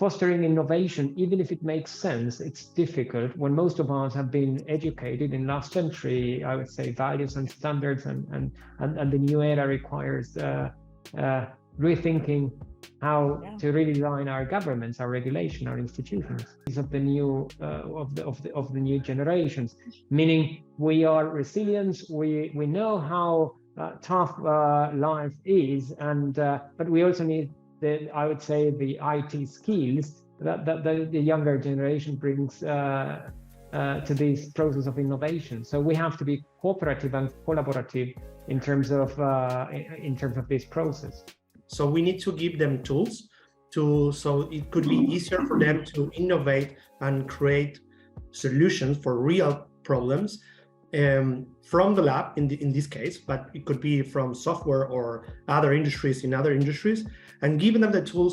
fostering innovation, even if it makes sense, it's difficult when most of us have been educated in last century, I would say, values and standards, and the new era requires rethinking how to redesign our governments, our regulation, our institutions of the new of the new generations. Meaning, we are resilient. We know how tough life is, and but we also need I would say the IT skills that the younger generation brings to this process of innovation. So we have to be cooperative and collaborative in terms of this process. So we need to give them tools so it could be easier for them to innovate and create solutions for real problems from the lab in this case, but it could be from software or other industries in other industries, and giving them the tools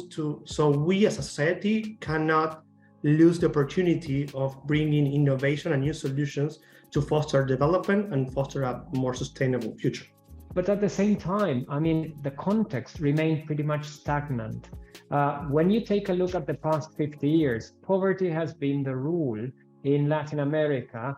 so we as a society cannot lose the opportunity of bringing innovation and new solutions to foster development and foster a more sustainable future. But at the same time, I mean, the context remained pretty much stagnant. When you take a look at the past 50 years, poverty has been the rule in Latin America,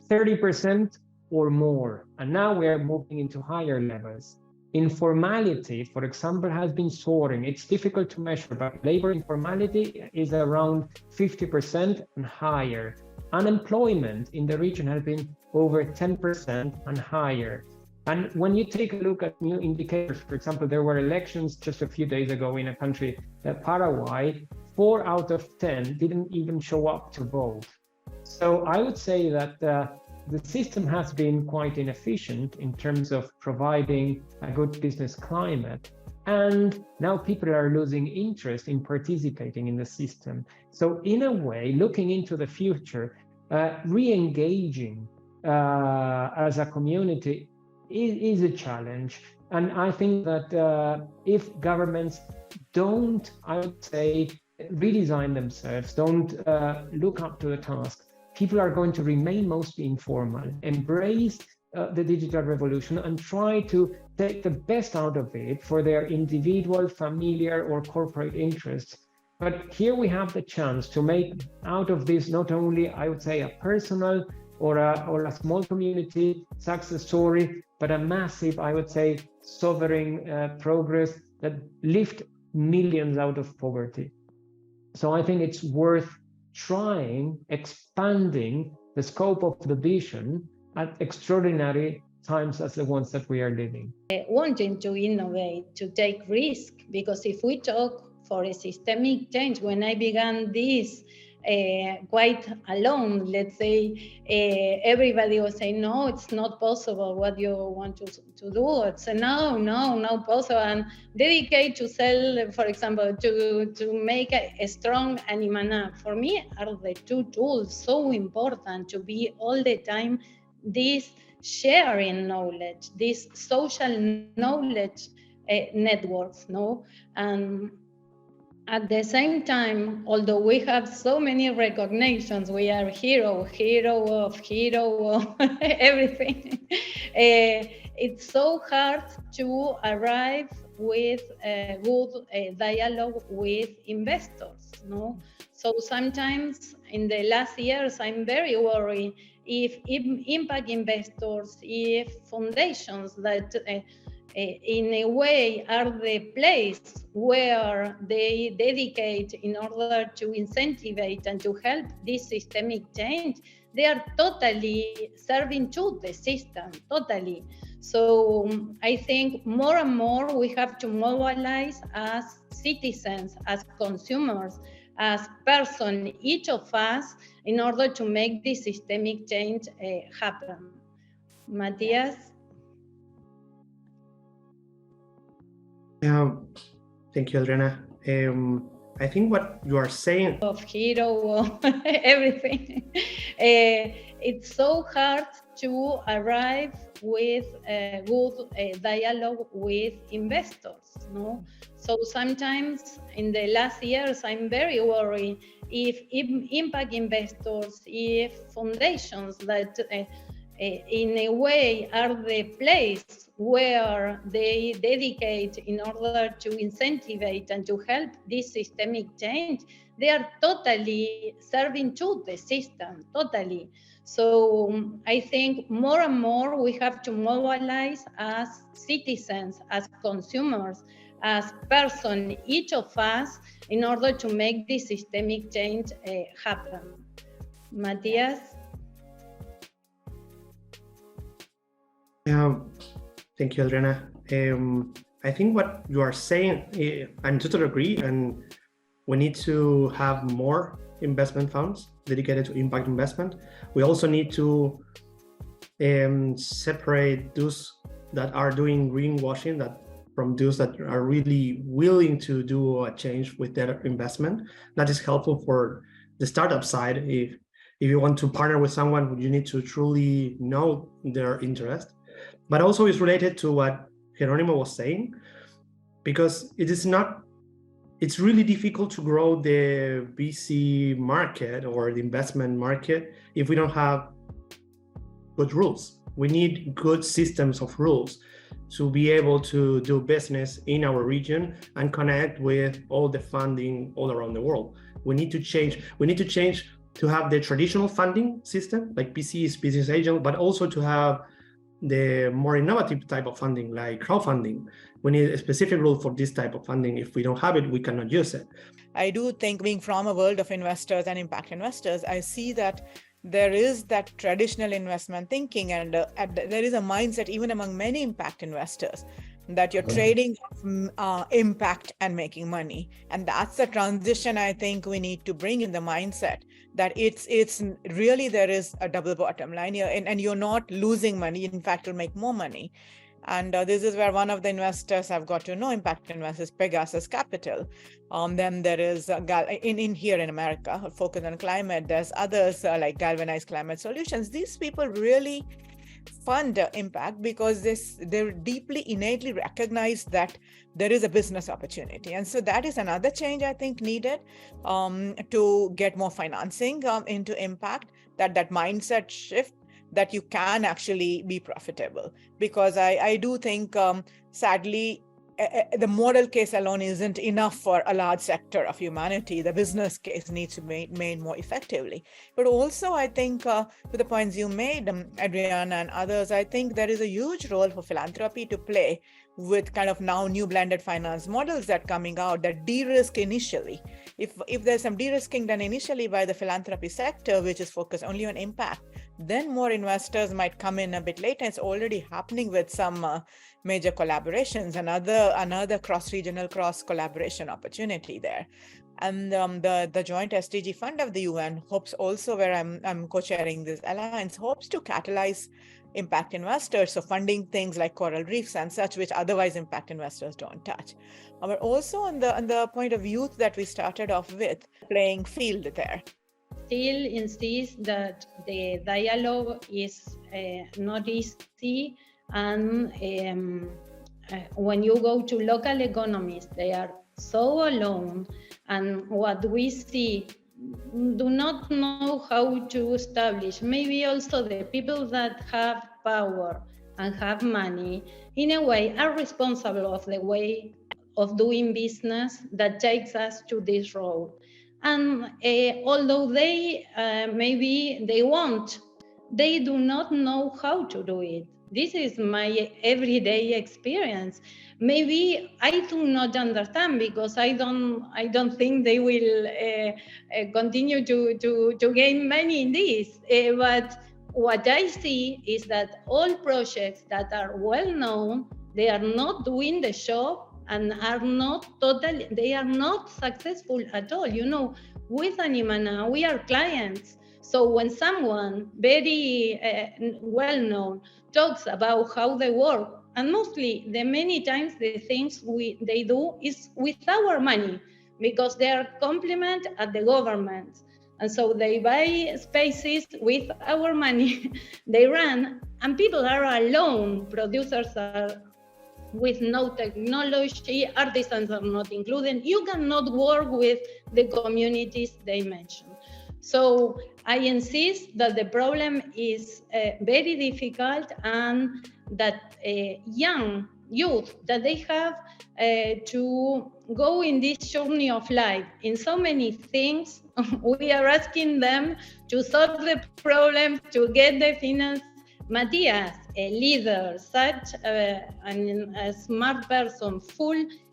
30% or more. And now we are moving into higher levels. Informality, for example, has been soaring. It's difficult to measure, but labor informality is around 50% and higher. Unemployment in the region has been over 10% and higher. And when you take a look at new indicators, for example, there were elections just a few days ago in a country, Paraguay, 4 out of 10 didn't even show up to vote. So I would say that the system has been quite inefficient in terms of providing a good business climate. And now people are losing interest in participating in the system. So in a way, looking into the future, re-engaging as a community is a challenge. And I think that if governments don't, I would say, redesign themselves, don't look up to the task, people are going to remain mostly informal, embrace the digital revolution and try to take the best out of it for their individual, familiar, or corporate interests. But here we have the chance to make out of this not only, I would say, a personal or a small community success story, but a massive, I would say, sovereign progress that lift millions out of poverty. So I think it's worth trying, expanding the scope of the vision at extraordinary times as the ones that we are living. Wanting to innovate, to take risk, because if we talk for a systemic change, when I began this quite alone, let's say, everybody was saying, no, it's not possible what you want to do. It's no possible. And dedicate to sell, for example, to make a strong Animana. For me, are the two tools so important to be all the time this sharing knowledge, this social knowledge networks, no? And at the same time, although we have so many recognitions, we are hero of everything. It's so hard to arrive with a good dialogue with investors, no? So sometimes in the last years, I'm very worried if impact investors, if foundations that in a way are the place where they dedicate in order to incentivize and to help this systemic change, they are totally serving to the system, totally. So I think more and more we have to mobilize as citizens, as consumers, as persons, each of us, in order to make this systemic change happen. Matthias? Thank you, Adriana. I think what you are saying of hero, everything. It's so hard to arrive with a good dialogue with investors, no? So sometimes in the last years, I'm very worried if impact investors, if foundations that in a way are the place where they dedicate in order to incentivize and to help this systemic change, they are totally serving to the system, totally. So I think more and more we have to mobilize as citizens, as consumers, as person, each of us, in order to make this systemic change happen. Matthias? Thank you, Adriana. I think what you are saying, I totally agree, and we need to have more investment funds dedicated to impact investment. We also need to separate those that are doing greenwashing from those that are really willing to do a change with their investment. That is helpful for the startup side. If you want to partner with someone, you need to truly know their interest. But also it's related to what Jeronimo was saying, because it's really difficult to grow the VC market or the investment market if we don't have good rules. We need good systems of rules to be able to do business in our region and connect with all the funding all around the world. We need to change to have the traditional funding system, like PCs, business angel, but also to have the more innovative type of funding, like crowdfunding. We need a specific rule for this type of funding. If we don't have it, we cannot use it. I do think, being from a world of investors and impact investors, I see that there is that traditional investment thinking, and there is a mindset even among many impact investors that you're trading impact and making money. And that's the transition I think we need to bring in the mindset, that it's really, there is a double bottom line here, and you're not losing money. In fact, you'll make more money. And this is where one of the investors I've got to know, impact investors, Pegasus Capital. Then there is in here in America, focus on climate. There's others like Galvanized Climate Solutions. These people really fund impact because they deeply, innately recognize that there is a business opportunity. And so that is another change I think needed to get more financing into impact, that mindset shift, that you can actually be profitable. Because I do think, sadly, the moral case alone isn't enough for a large sector of humanity. The business case needs to be made more effectively. But also, I think, to the points you made, Adriana and others, I think there is a huge role for philanthropy to play with kind of now new blended finance models that coming out that de-risk initially. If there's some de-risking done initially by the philanthropy sector, which is focused only on impact, then more investors might come in a bit later. It's already happening with some major collaborations, another cross-regional cross-collaboration opportunity there. And the joint SDG fund of the UN hopes also, where I'm co-chairing this alliance, hopes to catalyze impact investors, so funding things like coral reefs and such, which otherwise impact investors don't touch. But also on the point of youth that we started off with, playing field there. Still insist that the dialogue is not easy, and when you go to local economies, they are so alone, and what we see do not know how to establish. Maybe also the people that have power and have money, in a way, are responsible of the way of doing business that takes us to this road. And although they maybe they want, they do not know how to do it. This is my everyday experience. Maybe I do not understand, because I don't think they will continue to gain money in this. But what I see is that all projects that are well known, they are not doing the job and they are not successful at all. You know, with Animana, we are clients. So when someone very well known talks about how they work, and mostly the many times the things they do is with our money, because they are complement at the government. And so they buy spaces with our money, they run, and people are alone. Producers are with no technology, artisans are not included. You cannot work with the communities they mentioned. So I insist that the problem is very difficult, and that young youth, that they have to go in this journey of life in so many things. We are asking them to solve the problem, to get the finance. Matthias, a leader, such a smart person,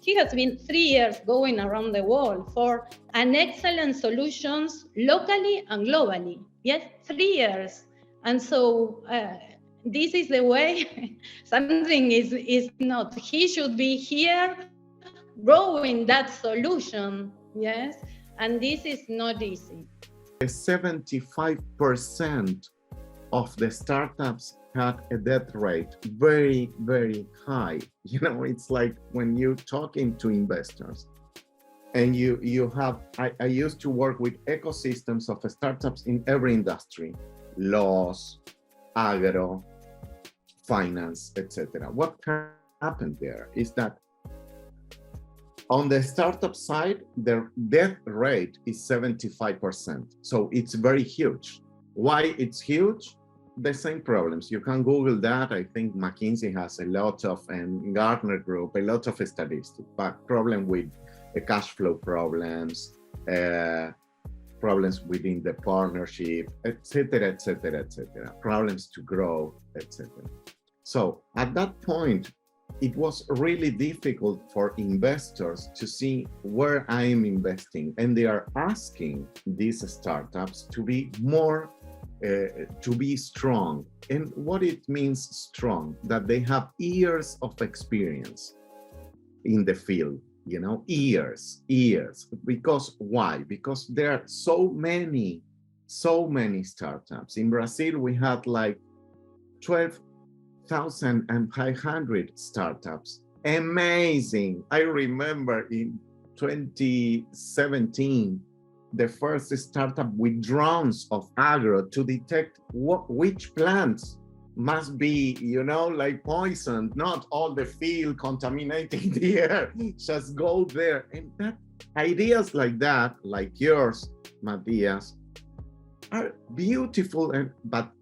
he has been 3 years going around the world for an excellent solutions locally and globally. Yes, 3 years. And so this is the way. Something is not. He should be here growing that solution. Yes, and this is not easy. 75% of the startups had a death rate very, very high. You know, it's like when you're talking to investors and you have, I used to work with ecosystems of startups in every industry, laws, agro, finance, etc. What happened there is that on the startup side, their death rate is 75%. So it's very huge. Why it's huge? The same problems. You can Google that. I think McKinsey has a lot of, and Gartner Group, a lot of statistics, but problem with the cash flow problems, problems within the partnership, etc., etc., etc., problems to grow, etc. So at that point, it was really difficult for investors to see where I am investing, and they are asking these startups to be more, to be strong. And what it means strong, that they have years of experience in the field, you know, years. Because why? Because there are so many startups. In Brazil, we had like 12,500 startups. Amazing. I remember in 2017, the first startup with drones of agro to detect which plants must be, you know, like poisoned, not all the field contaminating the air, just go there. And that ideas like that, like yours, Matthias, are beautiful, but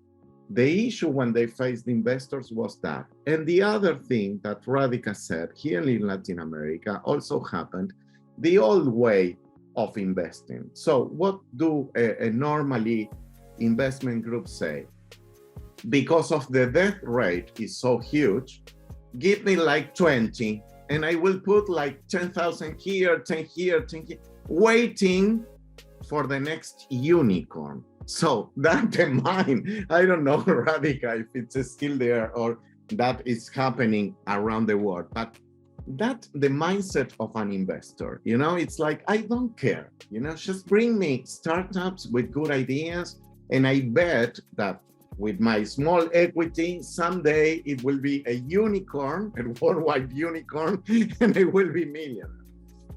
the issue when they faced investors was that. And the other thing that Radhika said here in Latin America also happened, the old way of investing. So what do a normally investment group say? Because of the death rate is so huge, give me like 20 and I will put like 10,000 here, 10 here, 10 here, waiting for the next unicorn. So that the mind, I don't know, Radhika, if it's still there or that is happening around the world, but that's the mindset of an investor. You know, it's like, I don't care, you know, just bring me startups with good ideas. And I bet that with my small equity, someday it will be a unicorn, a worldwide unicorn, and it will be millionaire.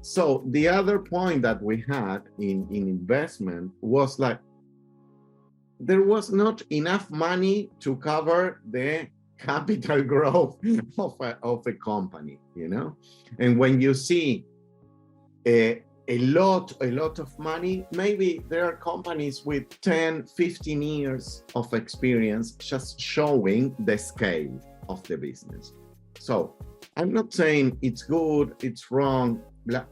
So the other point that we had in investment was like, there was not enough money to cover the capital growth of a company, you know? And when you see a lot of money, maybe there are companies with 10, 15 years of experience just showing the scale of the business. So I'm not saying it's good, it's wrong,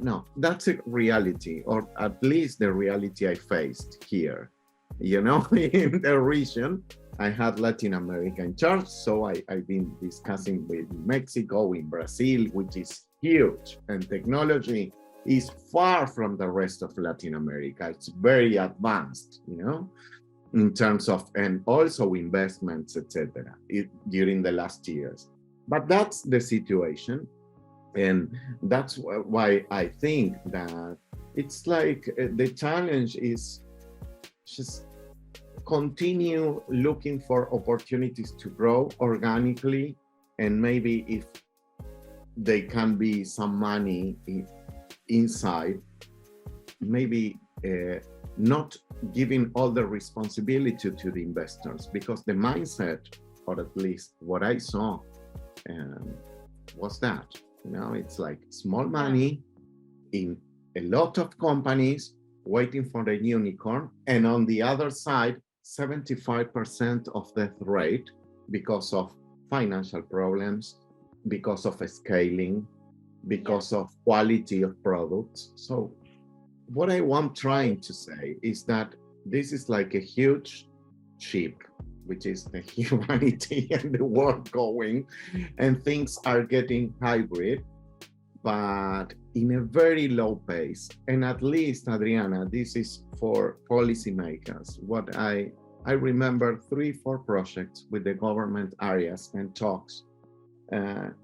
no, that's a reality, or at least the reality I faced here, you know, in the region. I had Latin America in charge, so I've been discussing with Mexico, in Brazil, which is huge, and technology is far from the rest of Latin America. It's very advanced, you know, in terms of, and also investments, etc. during the last years. But that's the situation, and that's why I think that it's like the challenge is just continue looking for opportunities to grow organically, and maybe if there can be some money inside, maybe not giving all the responsibility to the investors, because the mindset, or at least what I saw, was that, you know, it's like small money in a lot of companies waiting for the unicorn. And on the other side, 75% of death rate because of financial problems, because of scaling, because of quality of products. So what I want trying to say is that this is like a huge ship, which is the humanity and the world going, and things are getting hybrid, but in a very low pace. And at least, Adriana, this is for policymakers. What I remember 3-4 projects with the government areas and talks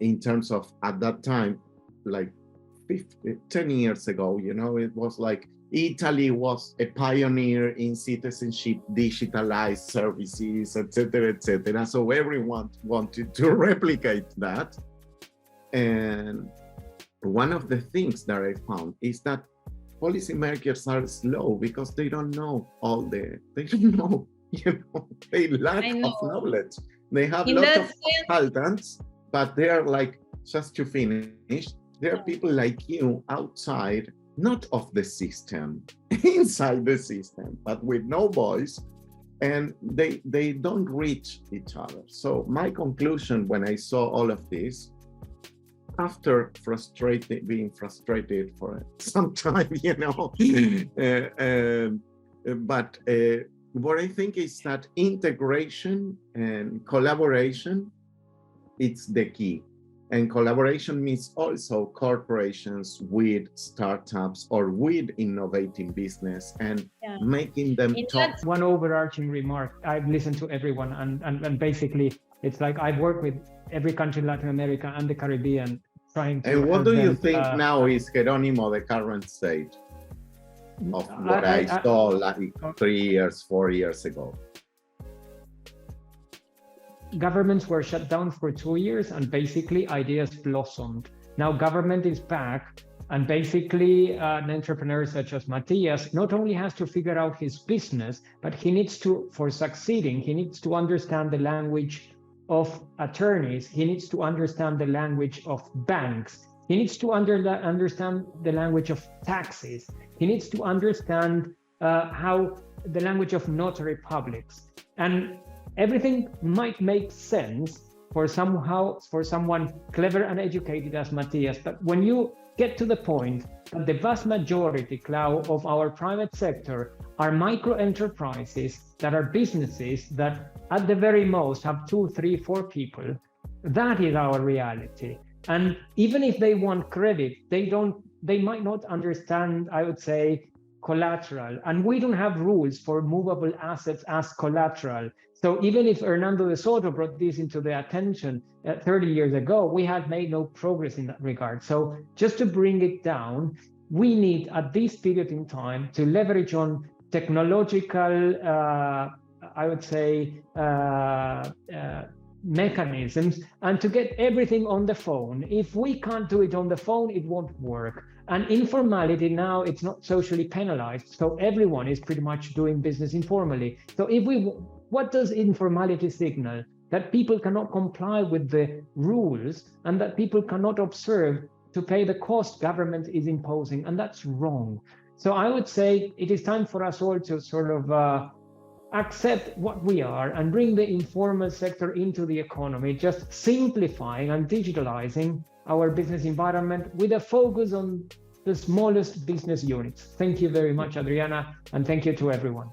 in terms of, at that time, like 10 years ago, you know, it was like Italy was a pioneer in citizenship, digitalized services, etc., etc. So everyone wanted to replicate that. And one of the things that I found is that policymakers are slow because they don't know they don't know, you know, they lack of knowledge. They have lots of consultants, but they are like, just to finish, there are people like you outside, not of the system, inside the system, but with no voice, and they don't reach each other. So my conclusion when I saw all of this, after being frustrated for some time, you know, but what I think is that integration and collaboration, it's the key. And collaboration means also corporations with startups or with innovating business and making them talk. One overarching remark, I've listened to everyone and basically it's like I've worked with every country in Latin America and the Caribbean trying to... And what do you think now is, Geronimo, the current state of what I saw like 3 years, 4 years ago? Governments were shut down for 2 years and basically ideas blossomed. Now government is back and basically an entrepreneur such as Matthias not only has to figure out his business, but he needs to, for succeeding, he needs to understand the language of attorneys, he needs to understand the language of banks, he needs to understand the language of taxes, he needs to understand how the language of notary publics. And everything might make sense for someone clever and educated as Matthias, but when you get to the point that the vast majority, Clau, of our private sector are micro enterprises that are businesses that at the very most have 2, 3, 4 people, that is our reality. And even if they want credit, they might not understand, I would say, collateral. And we don't have rules for movable assets as collateral. So even if Hernando de Soto brought this into the attention 30 years ago, we had made no progress in that regard. So just to bring it down, we need at this period in time to leverage on technological, I would say, mechanisms and to get everything on the phone. If we can't do it on the phone, it won't work. And informality now, it's not socially penalized. So everyone is pretty much doing business informally. So what does informality signal? That people cannot comply with the rules and that people cannot observe to pay the cost government is imposing, and that's wrong. So I would say it is time for us all to sort of accept what we are and bring the informal sector into the economy, just simplifying and digitalizing our business environment with a focus on the smallest business units. Thank you very much, Adriana, and thank you to everyone.